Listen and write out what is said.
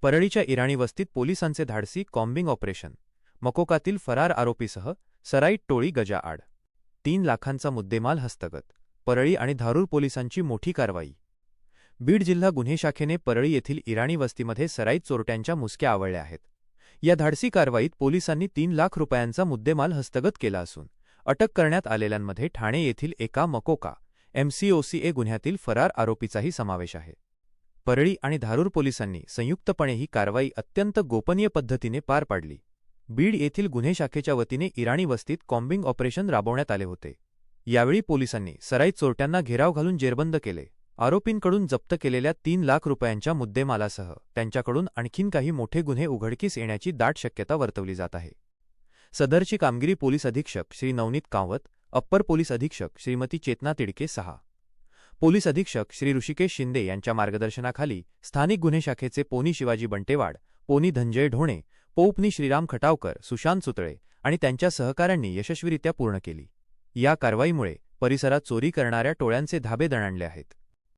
परळीच्या इराणी वस्तीत पोलिसांचे धाडसी कॉम्बिंग ऑपरेशन. मकोकातील फरार आरोपीसह सराईत टोळी गजाआड. 3 लाखांचा मुद्देमाल हस्तगत. परळी आणि धारूर पोलिसांची मोठी कारवाई. बीड जिल्हा गुन्हे शाखेने परळी येथील इराणी वस्तीमध्ये सराईत चोरट्यांच्या मुसक्या आवळल्या आहेत. या धाडसी कारवाईत पोलिसांनी 3 लाख रुपयांचा मुद्देमाल हस्तगत केला असून अटक करण्यात आलेल्यांमध्ये ठाणे येथील एका मकोका MCOCA गुन्ह्यातील फरार आरोपीचाही समावेश आहे. परळी आणि धारूर पोलिसांनी संयुक्तपणे ही कारवाई अत्यंत गोपनीय पद्धतीने पार पाडली. बीड येथील गुन्हे शाखेच्या वतीने इराणी वस्तीत कॉम्बिंग ऑपरेशन राबवण्यात आले होते. यावेळी पोलिसांनी सराईत चोरट्यांना घेराव घालून जेरबंद केले. आरोपींकडून जप्त केलेल्या 3 लाख रुपयांच्या मुद्देमालासह त्यांच्याकडून आणखीन काही मोठे गुन्हे उघडकीस येण्याची दाट शक्यता वर्तवली जात आहे. सदरची कामगिरी पोलीस अधीक्षक श्री नवनीत कांवत, अप्पर पोलीस अधीक्षक श्रीमती चेतना तिडके, 6 पोलीस अधीक्षक श्री ऋषिकेश शिंदे यांच्या मार्गदर्शनाखाली स्थानिक गुन्हे शाखेचे पोनी शिवाजी बंटेवाड, पोनी धनंजय ढोणे, पोपनी श्रीराम खटावकर, सुशांत सुतळे आणि त्यांच्या सहकाऱ्यांनी यशस्वीरित्या पूर्ण केली. या कारवाईमुळे परिसरात चोरी करणाऱ्या टोळ्यांचे धाबे दणाणले आहेत.